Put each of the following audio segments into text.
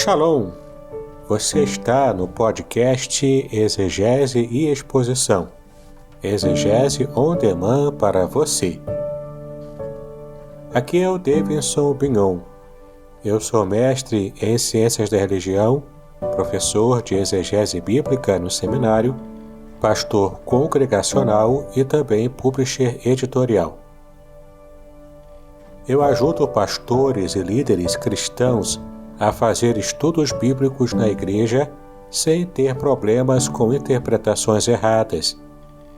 Shalom! Você está no podcast Exegese e Exposição. Exegese on demand para você. Aqui é o Davidson Bignon. Eu sou mestre em Ciências da Religião, professor de Exegese Bíblica no seminário, pastor congregacional e também publisher editorial. Eu ajudo pastores e líderes cristãos a fazer estudos bíblicos na igreja sem ter problemas com interpretações erradas.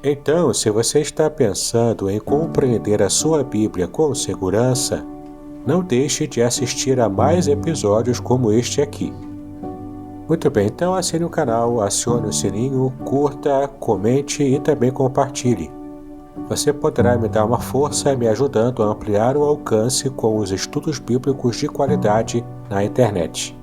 Então, se você está pensando em compreender a sua Bíblia com segurança, não deixe de assistir a mais episódios como este aqui. Muito bem, então assine o canal, acione o sininho, curta, comente e também compartilhe. Você poderá me dar uma força me ajudando a ampliar o alcance com os estudos bíblicos de qualidade na internet.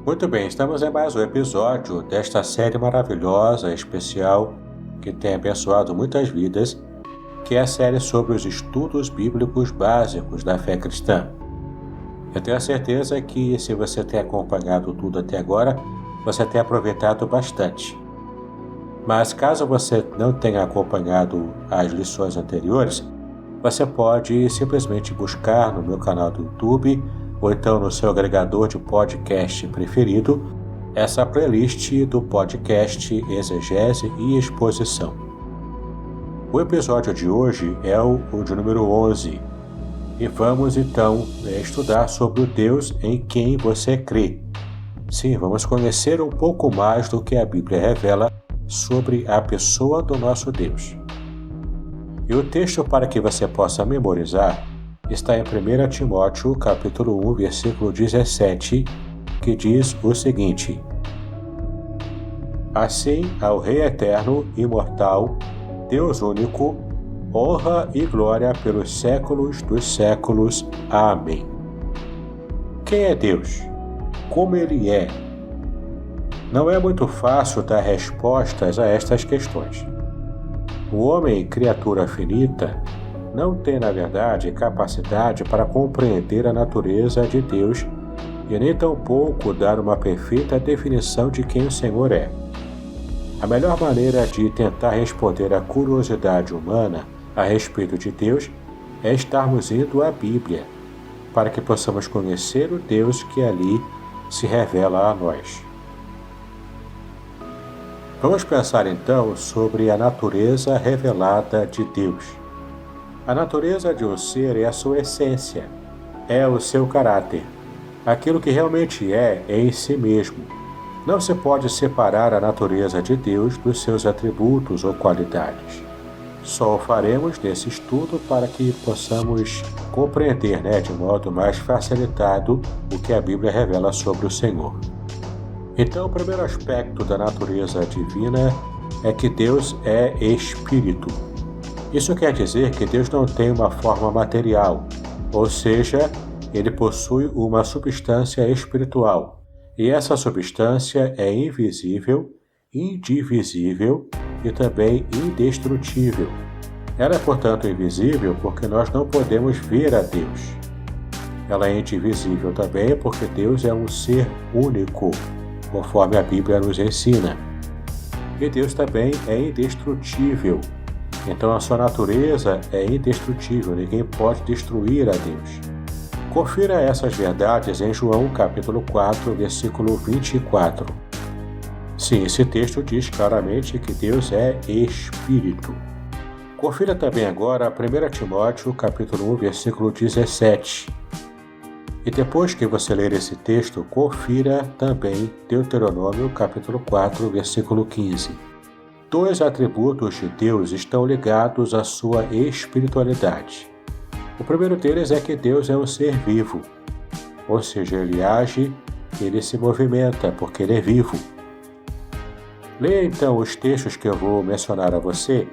Muito bem, estamos em mais um episódio desta série maravilhosa, especial, que tem abençoado muitas vidas, que é a série sobre os estudos bíblicos básicos da fé cristã. Eu tenho a certeza que, se você tem acompanhado tudo até agora, você tem aproveitado bastante. Mas caso você não tenha acompanhado as lições anteriores, você pode simplesmente buscar no meu canal do YouTube ou então no seu agregador de podcast preferido essa playlist do podcast Exegese e Exposição. O episódio de hoje é o de número 11 e vamos então estudar sobre o Deus em quem você crê. Sim, vamos conhecer um pouco mais do que a Bíblia revela sobre a pessoa do nosso Deus. E o texto para que você possa memorizar está em 1 Timóteo, capítulo 1, versículo 17, que diz o seguinte: Assim, ao Rei eterno, imortal, Deus único, honra e glória pelos séculos dos séculos. Amém. Quem é Deus? Como Ele é? Não é muito fácil dar respostas a estas questões. O homem, criatura finita, não tem, na verdade, capacidade para compreender a natureza de Deus e nem tampouco dar uma perfeita definição de quem o Senhor é. A melhor maneira de tentar responder à curiosidade humana a respeito de Deus é estarmos indo à Bíblia, para que possamos conhecer o Deus que ali se revela a nós. Vamos pensar então sobre a natureza revelada de Deus. A natureza de um ser é a sua essência, é o seu caráter, aquilo que realmente é em si mesmo. Não se pode separar a natureza de Deus dos seus atributos ou qualidades. Só o faremos nesse estudo para que possamos compreender, de modo mais facilitado o que a Bíblia revela sobre o Senhor. Então, o primeiro aspecto da natureza divina é que Deus é espírito. Isso quer dizer que Deus não tem uma forma material, ou seja, ele possui uma substância espiritual, e essa substância é invisível, indivisível e também indestrutível. Ela é, portanto, invisível porque nós não podemos ver a Deus. Ela é indivisível também porque Deus é um ser único, conforme a Bíblia nos ensina. E Deus também é indestrutível. Então a sua natureza é indestrutível, ninguém pode destruir a Deus. Confira essas verdades em João capítulo 4, versículo 24. Sim, esse texto diz claramente que Deus é Espírito. Confira também agora 1 Timóteo capítulo 1, versículo 17. E depois que você ler esse texto, confira também Deuteronômio capítulo 4, versículo 15. Dois atributos de Deus estão ligados à sua espiritualidade. O primeiro deles é que Deus é um ser vivo, ou seja, ele age, ele se movimenta, porque ele é vivo. Leia então os textos que eu vou mencionar a você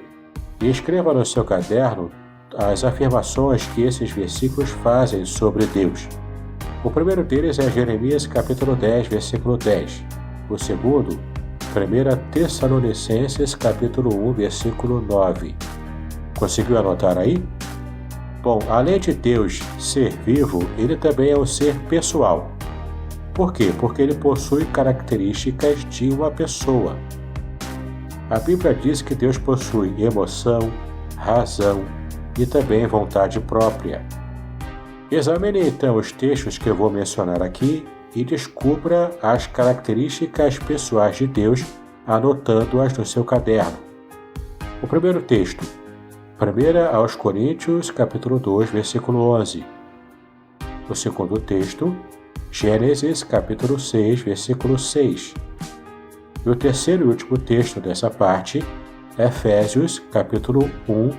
e escreva no seu caderno as afirmações que esses versículos fazem sobre Deus. O primeiro deles é Jeremias capítulo 10, versículo 10. O segundo, 1 Tessalonicenses capítulo 1, versículo 9. Conseguiu anotar aí? Bom, além de Deus ser vivo, ele também é um ser pessoal. Por quê? Porque ele possui características de uma pessoa. A Bíblia diz que Deus possui emoção, razão e também vontade própria. Examine então os textos que eu vou mencionar aqui e descubra as características pessoais de Deus, anotando-as no seu caderno. O primeiro texto, 1 aos Coríntios, capítulo 2, versículo 11. O segundo texto, Gênesis, capítulo 6, versículo 6. E o terceiro e último texto dessa parte, Efésios, capítulo 1,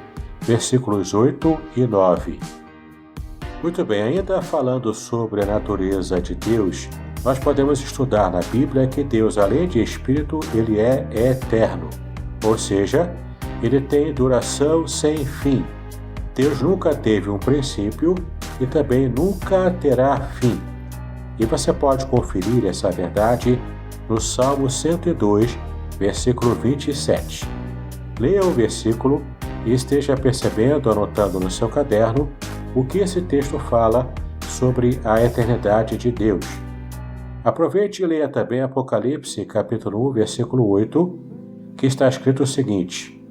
versículos 8 e 9. Muito bem, ainda falando sobre a natureza de Deus, nós podemos estudar na Bíblia que Deus, além de Espírito, ele é eterno. Ou seja, ele tem duração sem fim. Deus nunca teve um princípio e também nunca terá fim. E você pode conferir essa verdade no Salmo 102, versículo 27. Leia o versículo e esteja percebendo, anotando no seu caderno, o que esse texto fala sobre a eternidade de Deus. Aproveite e leia também Apocalipse, capítulo 1, versículo 8, que está escrito o seguinte: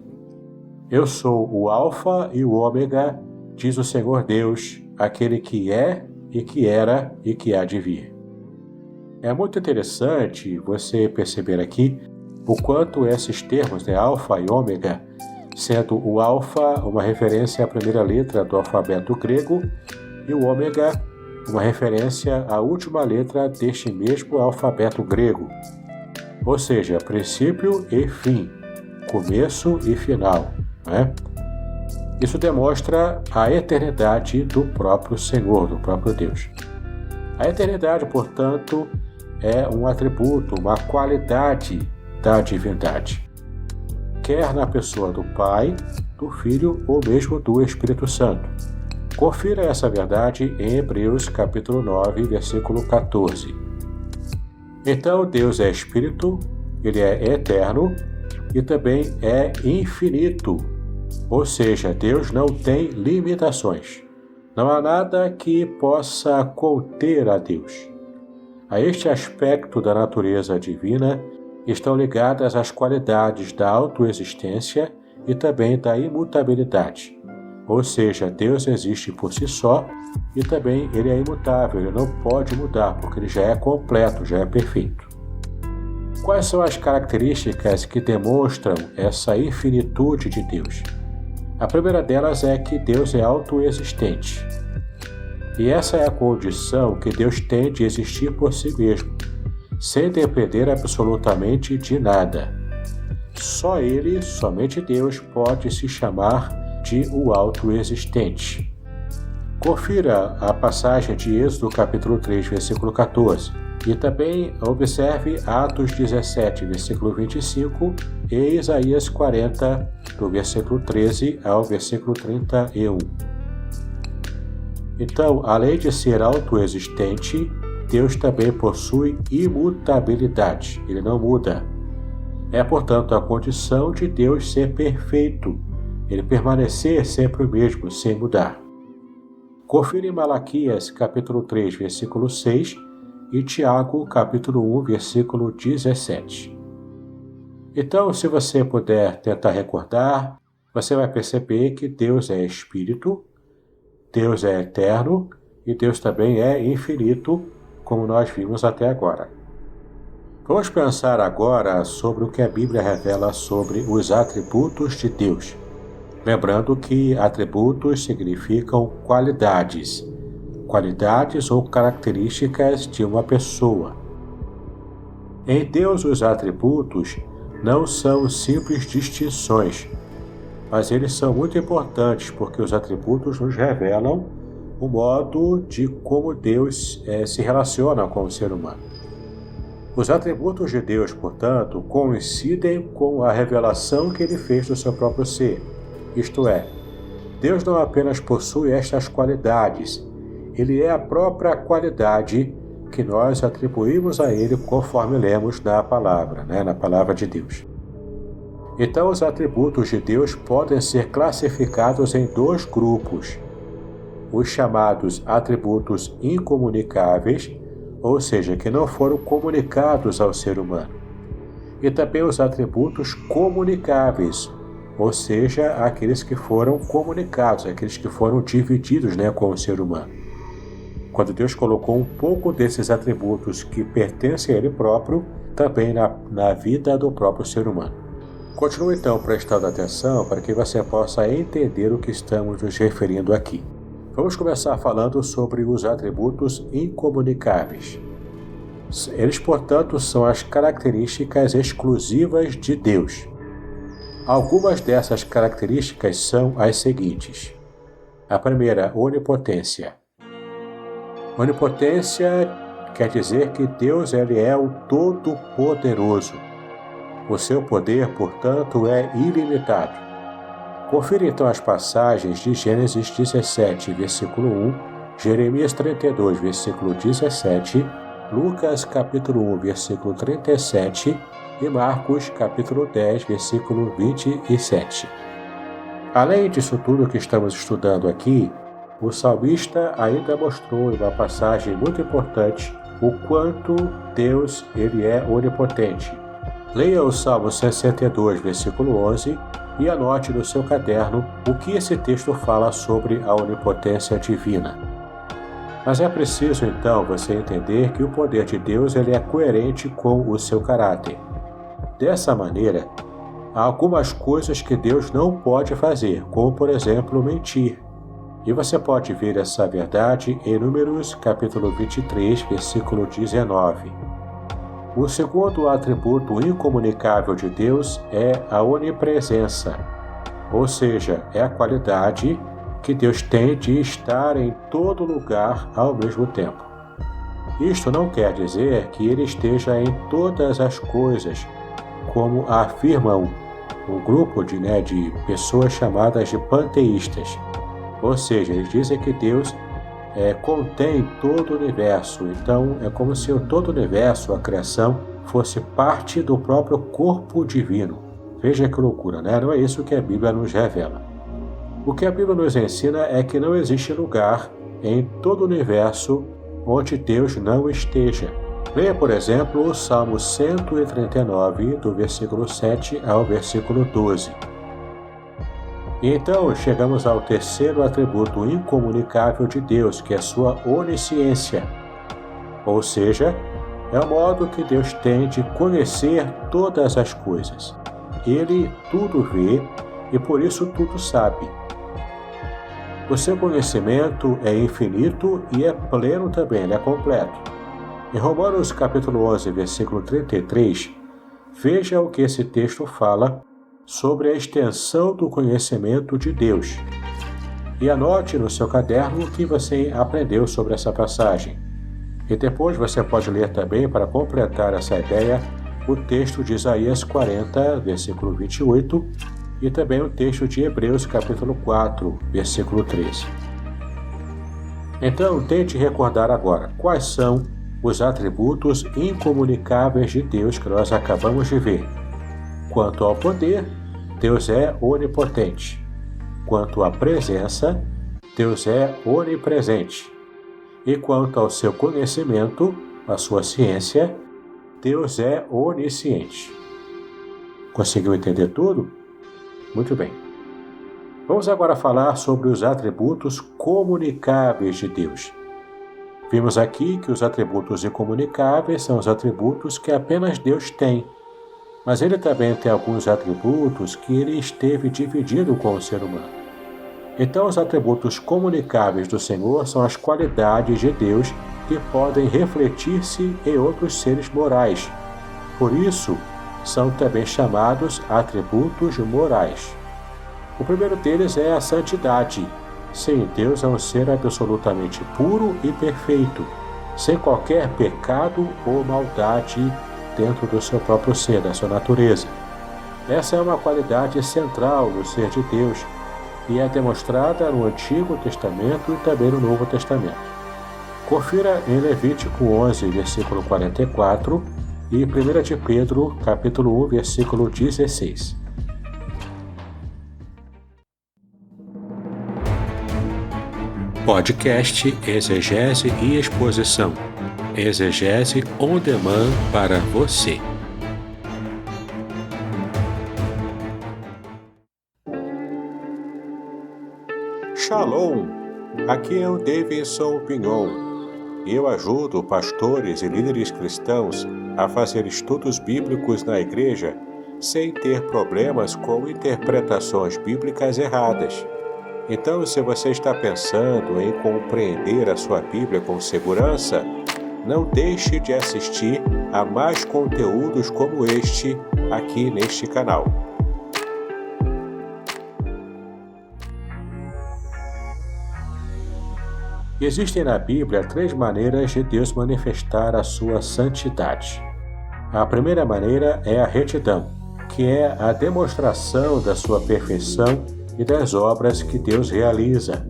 Eu sou o Alfa e o Ômega, diz o Senhor Deus, aquele que é e que era e que há de vir. É muito interessante você perceber aqui o quanto esses termos, Alfa e Ômega, sendo o Alfa uma referência à primeira letra do alfabeto grego e o Ômega uma referência à última letra deste mesmo alfabeto grego. Ou seja, princípio e fim, começo e final. Isso demonstra a eternidade do próprio Senhor, do próprio Deus. A eternidade, portanto, é um atributo, uma qualidade da divindade, quer na pessoa do Pai, do Filho ou mesmo do Espírito Santo. Confira essa verdade em Hebreus capítulo 9, versículo 14. Então Deus é Espírito, ele é eterno e também é infinito. Ou seja, Deus não tem limitações. Não há nada que possa conter a Deus. A este aspecto da natureza divina estão ligadas as qualidades da autoexistência e também da imutabilidade. Ou seja, Deus existe por si só e também ele é imutável, ele não pode mudar, porque ele já é completo, já é perfeito. Quais são as características que demonstram essa infinitude de Deus? A primeira delas é que Deus é autoexistente. E essa é a condição que Deus tem de existir por si mesmo, sem depender absolutamente de nada. Só Ele, somente Deus, pode se chamar de o autoexistente. Confira a passagem de Êxodo capítulo 3, versículo 14. E também observe Atos 17, versículo 25 e Isaías 40, do versículo 13 ao versículo 31. Então, além de ser autoexistente, Deus também possui imutabilidade, ele não muda. É, portanto, a condição de Deus ser perfeito, ele permanecer sempre o mesmo, sem mudar. Confira em Malaquias, capítulo 3, versículo 6, e Tiago, capítulo 1, versículo 17. Então, se você puder tentar recordar, você vai perceber que Deus é Espírito, Deus é eterno e Deus também é infinito, como nós vimos até agora. Vamos pensar agora sobre o que a Bíblia revela sobre os atributos de Deus. Lembrando que atributos significam qualidades ou características de uma pessoa. Em Deus, os atributos não são simples distinções, mas eles são muito importantes porque os atributos nos revelam o modo de como Deus se relaciona com o ser humano. Os atributos de Deus, portanto, coincidem com a revelação que ele fez do seu próprio ser. Isto é, Deus não apenas possui estas qualidades, ele é a própria qualidade que nós atribuímos a ele conforme lemos na palavra, na palavra de Deus. Então, os atributos de Deus podem ser classificados em dois grupos: os chamados atributos incomunicáveis, ou seja, que não foram comunicados ao ser humano, e também os atributos comunicáveis, ou seja, aqueles que foram comunicados, aqueles que foram divididos com o ser humano. Quando Deus colocou um pouco desses atributos que pertencem a Ele próprio, também na vida do próprio ser humano. Continue então prestando atenção para que você possa entender o que estamos nos referindo aqui. Vamos começar falando sobre os atributos incomunicáveis. Eles, portanto, são as características exclusivas de Deus. Algumas dessas características são as seguintes. A primeira, onipotência. Onipotência quer dizer que Deus ele é o Todo-Poderoso. O seu poder, portanto, é ilimitado. Confira então as passagens de Gênesis 17, versículo 1, Jeremias 32, versículo 17, Lucas capítulo 1, versículo 37 e Marcos capítulo 10, versículo 27. Além disso tudo que estamos estudando aqui, o salmista ainda mostrou em uma passagem muito importante o quanto Deus ele é onipotente. Leia o Salmo 62, versículo 11 e anote no seu caderno o que esse texto fala sobre a onipotência divina. Mas é preciso então você entender que o poder de Deus ele é coerente com o seu caráter. Dessa maneira, há algumas coisas que Deus não pode fazer, como por exemplo mentir. E você pode ver essa verdade em Números capítulo 23, versículo 19. O segundo atributo incomunicável de Deus é a onipresença, ou seja, é a qualidade que Deus tem de estar em todo lugar ao mesmo tempo. Isto não quer dizer que Ele esteja em todas as coisas, como afirmam um grupo de pessoas chamadas de panteístas. Ou seja, eles dizem que Deus contém todo o universo. Então, é como se todo o universo, a criação, fosse parte do próprio corpo divino. Veja que loucura, Não é isso que a Bíblia nos revela. O que a Bíblia nos ensina é que não existe lugar em todo o universo onde Deus não esteja. Leia, por exemplo, o Salmo 139, do versículo 7 ao versículo 12. E então chegamos ao terceiro atributo incomunicável de Deus, que é sua onisciência. Ou seja, é o modo que Deus tem de conhecer todas as coisas. Ele tudo vê e por isso tudo sabe. O seu conhecimento é infinito e é pleno também, ele é completo. Em Romanos capítulo 11, versículo 33, veja o que esse texto fala sobre a extensão do conhecimento de Deus. E anote no seu caderno o que você aprendeu sobre essa passagem. E depois você pode ler também, para completar essa ideia, o texto de Isaías 40, versículo 28, e também o texto de Hebreus capítulo 4, versículo 13. Então, tente recordar agora quais são os atributos incomunicáveis de Deus que nós acabamos de ver. Quanto ao poder, Deus é onipotente. Quanto à presença, Deus é onipresente. E quanto ao seu conhecimento, a sua ciência, Deus é onisciente. Conseguiu entender tudo? Muito bem. Vamos agora falar sobre os atributos comunicáveis de Deus. Vimos aqui que os atributos incomunicáveis são os atributos que apenas Deus tem. Mas ele também tem alguns atributos que ele esteve dividido com o ser humano. Então, os atributos comunicáveis do Senhor são as qualidades de Deus que podem refletir-se em outros seres morais. Por isso, são também chamados atributos morais. O primeiro deles é a santidade. Sim, Deus é um ser absolutamente puro e perfeito, sem qualquer pecado ou maldade dentro do seu próprio ser, da sua natureza. Essa é uma qualidade central no ser de Deus e é demonstrada no Antigo Testamento e também no Novo Testamento. Confira em Levítico 11, versículo 44 e 1 de Pedro, capítulo 1, versículo 16. Podcast Exegese e Exposição. Exegese on demand para você. Shalom! Aqui é o Davidson Pinhon. Eu ajudo pastores e líderes cristãos a fazer estudos bíblicos na igreja sem ter problemas com interpretações bíblicas erradas. Então, se você está pensando em compreender a sua Bíblia com segurança, não deixe de assistir a mais conteúdos como este aqui neste canal. Existem na Bíblia 3 maneiras de Deus manifestar a sua santidade. A primeira maneira é a retidão, que é a demonstração da sua perfeição e das obras que Deus realiza.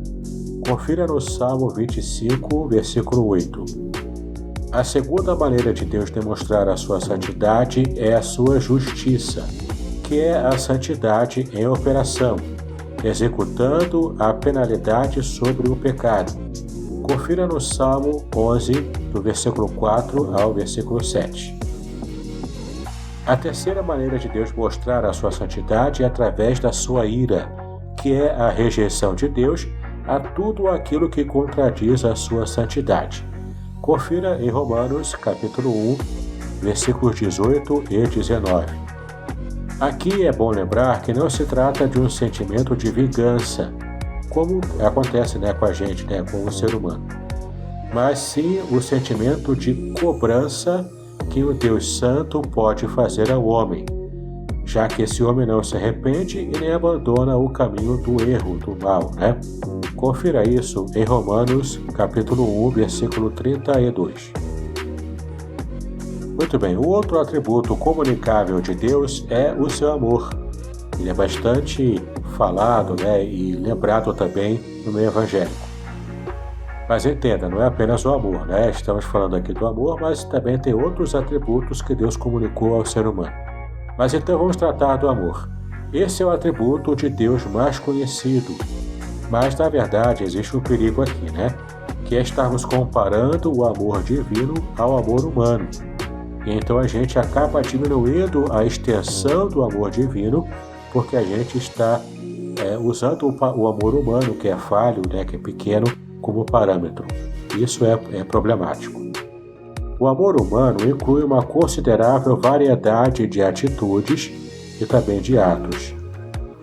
Confira no Salmo 25, versículo 8. A segunda maneira de Deus demonstrar a sua santidade é a sua justiça, que é a santidade em operação, executando a penalidade sobre o pecado. Confira no Salmo 11, do versículo 4 ao versículo 7. A terceira maneira de Deus mostrar a sua santidade é através da sua ira, que é a rejeição de Deus a tudo aquilo que contradiz a sua santidade. Confira em Romanos, capítulo 1, versículos 18 e 19. Aqui é bom lembrar que não se trata de um sentimento de vingança, como acontece com a gente, com o ser humano, mas sim o sentimento de cobrança que o Deus Santo pode fazer ao homem, já que esse homem não se arrepende e nem abandona o caminho do erro, do mal, Confira isso em Romanos, capítulo 1, versículo 32. Muito bem, o outro atributo comunicável de Deus é o seu amor. Ele é bastante falado, e lembrado também no meio evangélico. Mas entenda, não é apenas o amor, Estamos falando aqui do amor, mas também tem outros atributos que Deus comunicou ao ser humano. Mas então vamos tratar do amor. Esse é o atributo de Deus mais conhecido. Mas na verdade existe um perigo aqui, Que é estarmos comparando o amor divino ao amor humano. E então a gente acaba diminuindo a extensão do amor divino, porque a gente está usando o amor humano, que é falho, que é pequeno, como parâmetro. Isso é problemático. O amor humano inclui uma considerável variedade de atitudes e também de atos.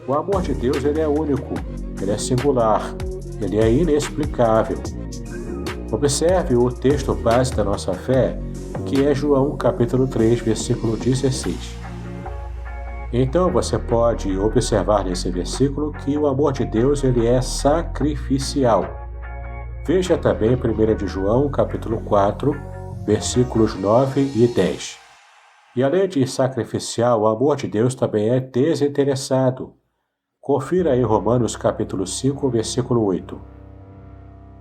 O amor de Deus ele é único, ele é singular, ele é inexplicável. Observe o texto base da nossa fé, que é João capítulo 3, versículo 16. Então você pode observar nesse versículo que o amor de Deus ele é sacrificial. Veja também 1 de João capítulo 4, versículos 9 e 10. E além de sacrificial, o amor de Deus também é desinteressado. Confira em Romanos capítulo 5, versículo 8.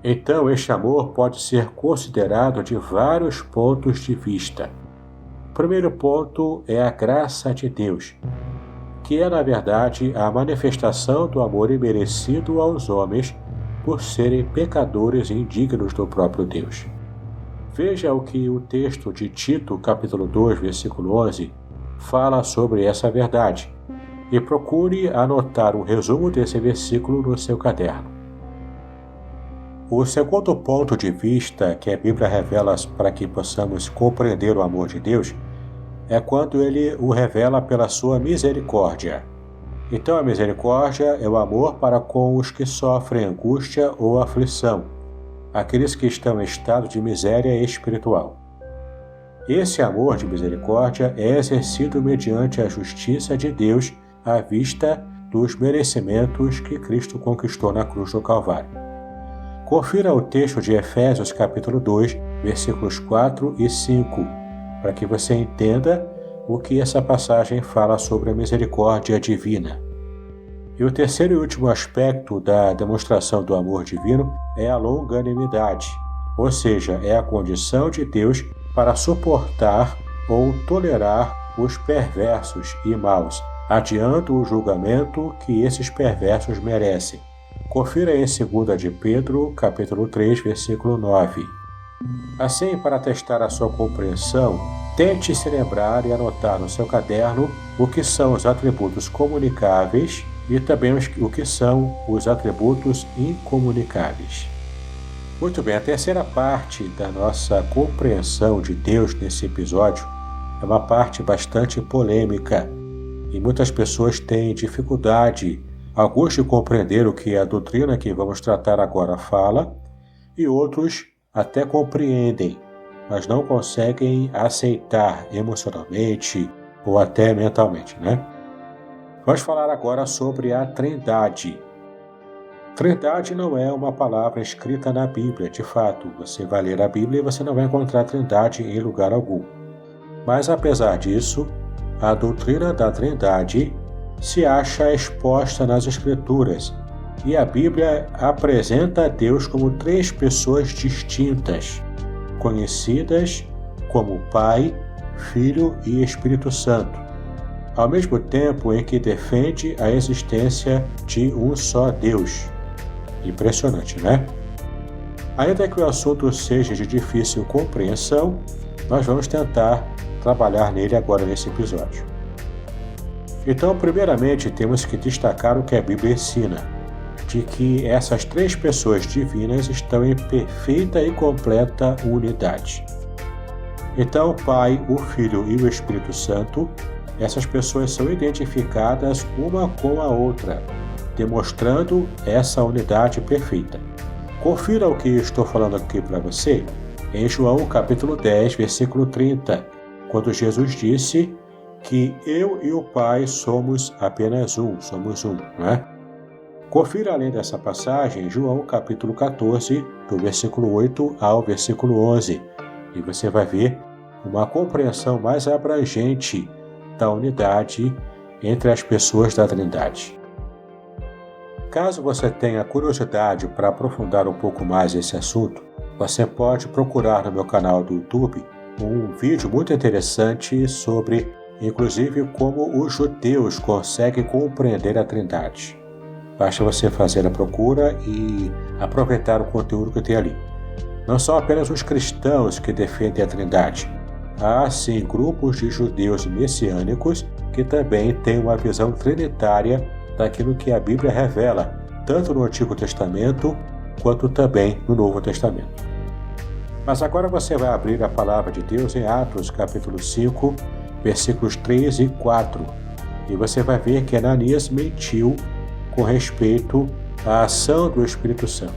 Então, este amor pode ser considerado de vários pontos de vista. O primeiro ponto é a graça de Deus, que é, na verdade, a manifestação do amor imerecido aos homens por serem pecadores e indignos do próprio Deus. Veja o que o texto de Tito, capítulo 2, versículo 11, fala sobre essa verdade, e procure anotar um resumo desse versículo no seu caderno. O segundo ponto de vista que a Bíblia revela para que possamos compreender o amor de Deus é quando ele o revela pela sua misericórdia. Então a misericórdia é o amor para com os que sofrem angústia ou aflição, aqueles que estão em estado de miséria espiritual. Esse amor de misericórdia é exercido mediante a justiça de Deus à vista dos merecimentos que Cristo conquistou na cruz do Calvário. Confira o texto de Efésios capítulo 2, versículos 4 e 5, para que você entenda o que essa passagem fala sobre a misericórdia divina. E o terceiro e último aspecto da demonstração do amor divino é a longanimidade, ou seja, é a condição de Deus para suportar ou tolerar os perversos e maus, adiando o julgamento que esses perversos merecem. Confira em 2 de Pedro, capítulo 3, versículo 9. Assim, para testar a sua compreensão, tente se lembrar e anotar no seu caderno o que são os atributos comunicáveis e também o que são os atributos incomunicáveis. Muito bem, a terceira parte da nossa compreensão de Deus nesse episódio é uma parte bastante polêmica e muitas pessoas têm dificuldade, alguns de compreender o que a doutrina que vamos tratar agora fala e outros até compreendem, mas não conseguem aceitar emocionalmente ou até mentalmente, né? Vamos falar agora sobre a Trindade. Trindade não é uma palavra escrita na Bíblia, de fato. Você vai ler a Bíblia e você não vai encontrar Trindade em lugar algum. Mas apesar disso, a doutrina da Trindade se acha exposta nas Escrituras, e a Bíblia apresenta a Deus como três pessoas distintas, conhecidas como Pai, Filho e Espírito Santo, ao mesmo tempo em que defende a existência de um só Deus. Impressionante, né? Ainda que o assunto seja de difícil compreensão, nós vamos tentar trabalhar nele agora nesse episódio. Então, primeiramente, temos que destacar o que a Bíblia ensina, de que essas três pessoas divinas estão em perfeita e completa unidade. Então, o Pai, o Filho e o Espírito Santo, essas pessoas são identificadas uma com a outra, demonstrando essa unidade perfeita. Confira o que estou falando aqui para você em João capítulo 10, versículo 30, quando Jesus disse que eu e o Pai somos apenas um, não é? Confira além dessa passagem João capítulo 14, do versículo 8 ao versículo 11, e você vai ver uma compreensão mais abrangente da unidade entre as pessoas da Trindade. Caso você tenha curiosidade para aprofundar um pouco mais esse assunto, você pode procurar no meu canal do YouTube um vídeo muito interessante sobre, inclusive, como os judeus conseguem compreender a Trindade. Basta você fazer a procura e aproveitar o conteúdo que tem ali. Não são apenas os cristãos que defendem a Trindade. Há, sim, grupos de judeus messiânicos que também têm uma visão trinitária daquilo que a Bíblia revela, tanto no Antigo Testamento quanto também no Novo Testamento. Mas agora você vai abrir a palavra de Deus em Atos capítulo 5, versículos 3 e 4, e você vai ver que Ananias mentiu com respeito à ação do Espírito Santo.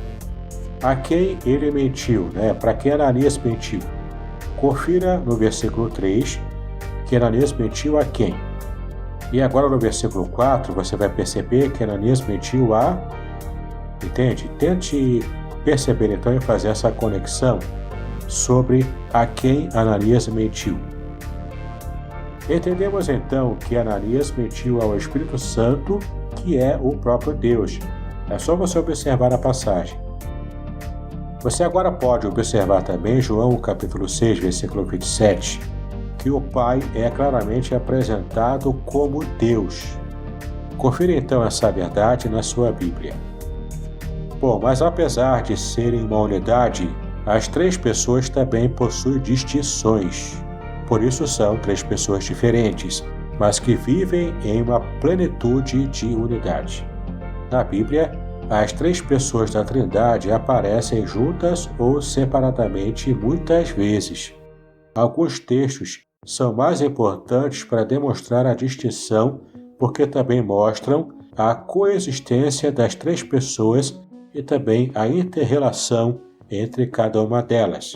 A quem ele mentiu, né? Para quem Ananias mentiu? Confira no versículo 3 que Ananias mentiu a quem? E agora no versículo 4 você vai perceber que Ananias mentiu a... Entende? Tente perceber então e fazer essa conexão sobre a quem Ananias mentiu. Entendemos então que Ananias mentiu ao Espírito Santo, que é o próprio Deus. É só você observar a passagem. Você agora pode observar também João capítulo 6, versículo 27, que o Pai é claramente apresentado como Deus. Confira então essa verdade na sua Bíblia. Bom, mas apesar de serem uma unidade, as três pessoas também possuem distinções. Por isso são três pessoas diferentes, mas que vivem em uma plenitude de unidade. Na Bíblia, as três pessoas da Trindade aparecem juntas ou separadamente muitas vezes. Alguns textos são mais importantes para demonstrar a distinção, porque também mostram a coexistência das três pessoas e também a inter-relação entre cada uma delas.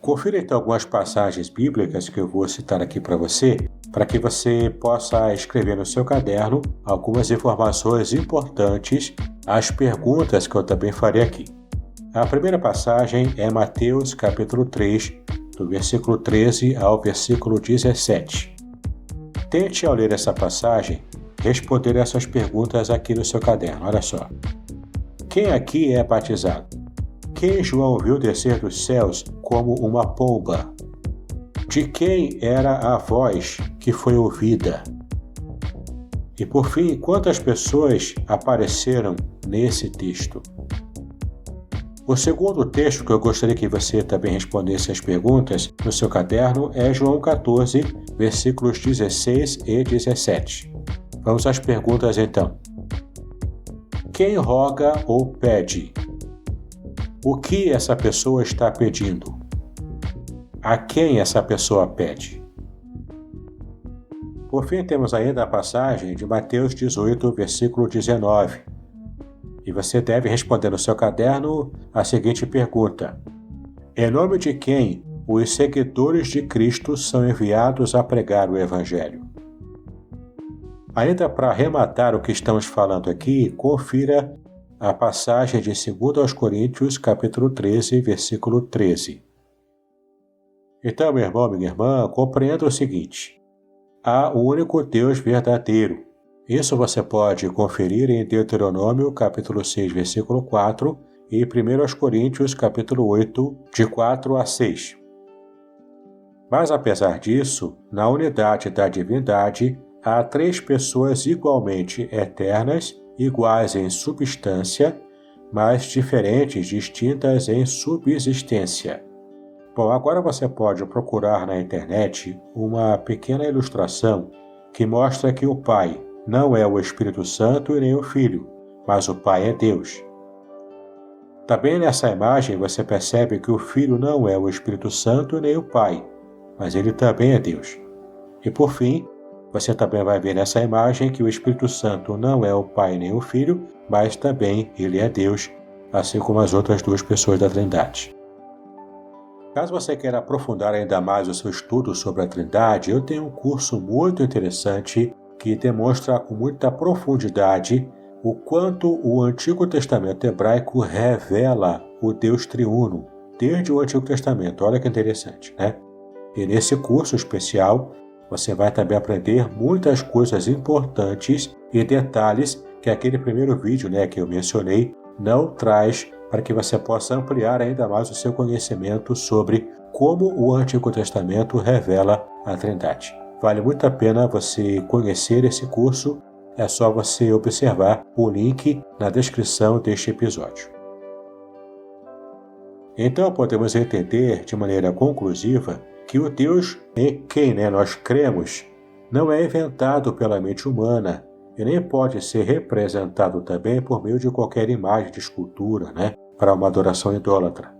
Confira então algumas passagens bíblicas que eu vou citar aqui para que você possa escrever no seu caderno algumas informações importantes às perguntas que eu também farei aqui. A primeira passagem é Mateus capítulo 3, do versículo 13 ao versículo 17. Tente, ao ler essa passagem, responder essas perguntas aqui no seu caderno. Olha só. Quem aqui é batizado? quem João viu descer dos céus como uma pomba? De quem era a voz que foi ouvida? E por fim, quantas pessoas apareceram nesse texto? O segundo texto que eu gostaria que você também respondesse as perguntas no seu caderno é João 14, versículos 16 e 17. Vamos às perguntas então. Quem roga ou pede? O que essa pessoa está pedindo? A quem essa pessoa pede? Por fim, temos ainda a passagem de Mateus 18, versículo 19. E você deve responder no seu caderno a seguinte pergunta: em nome de quem os seguidores de Cristo são enviados a pregar o Evangelho? Ainda para arrematar o que estamos falando aqui, confira a passagem de 2 Coríntios, capítulo 13, versículo 13. Então, meu irmão, minha irmã, compreenda o seguinte: há um único Deus verdadeiro. Isso você pode conferir em Deuteronômio, capítulo 6, versículo 4 e 1 Coríntios, capítulo 8, de 4 a 6. Mas, apesar disso, na unidade da divindade, há três pessoas igualmente eternas, iguais em substância, mas diferentes, distintas em subsistência. Bom, agora você pode procurar na internet uma pequena ilustração que mostra que o Pai não é o Espírito Santo e nem o Filho, mas o Pai é Deus. Também nessa imagem você percebe que o Filho não é o Espírito Santo e nem o Pai, mas ele também é Deus. E por fim, você também vai ver nessa imagem que o Espírito Santo não é o Pai nem o Filho, mas também ele é Deus, assim como as outras duas pessoas da Trindade. Caso você queira aprofundar ainda mais o seu estudo sobre a Trindade, eu tenho um curso muito interessante que demonstra com muita profundidade o quanto o Antigo Testamento hebraico revela o Deus triuno, desde o Antigo Testamento. Olha que interessante, né? E nesse curso especial, você vai também aprender muitas coisas importantes e detalhes que aquele primeiro vídeo, que eu mencionei, não traz, para que você possa ampliar ainda mais o seu conhecimento sobre como o Antigo Testamento revela a Trindade. Vale muito a pena você conhecer esse curso, é só você observar o link na descrição deste episódio. Então podemos entender de maneira conclusiva que o Deus em quem nós cremos não é inventado pela mente humana e nem pode ser representado também por meio de qualquer imagem de escultura, para uma adoração idólatra.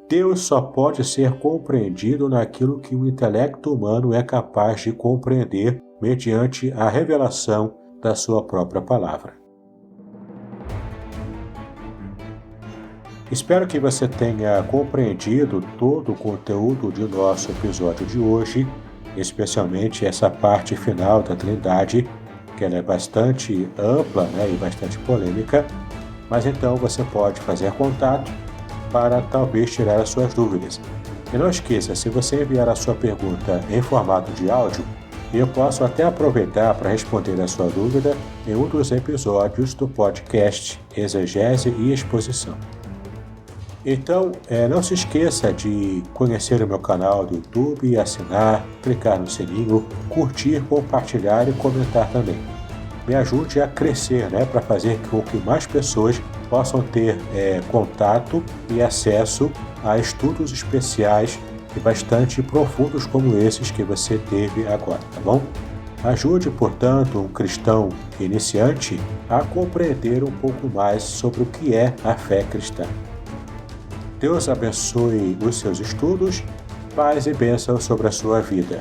Deus só pode ser compreendido naquilo que o intelecto humano é capaz de compreender mediante a revelação da sua própria palavra. Espero que você tenha compreendido todo o conteúdo de nosso episódio de hoje, especialmente essa parte final da Trindade, que ela é bastante ampla e bastante polêmica, mas então você pode fazer contato para talvez tirar as suas dúvidas. E não esqueça, se você enviar a sua pergunta em formato de áudio, eu posso até aproveitar para responder a sua dúvida em um dos episódios do podcast Exegese e Exposição. Então, não se esqueça de conhecer o meu canal do YouTube, assinar, clicar no sininho, curtir, compartilhar e comentar também. Me ajude a crescer, para fazer com que mais pessoas possam ter contato e acesso a estudos especiais e bastante profundos como esses que você teve agora, tá bom? Ajude, portanto, um cristão iniciante a compreender um pouco mais sobre o que é a fé cristã. Deus abençoe os seus estudos, paz e bênção sobre a sua vida.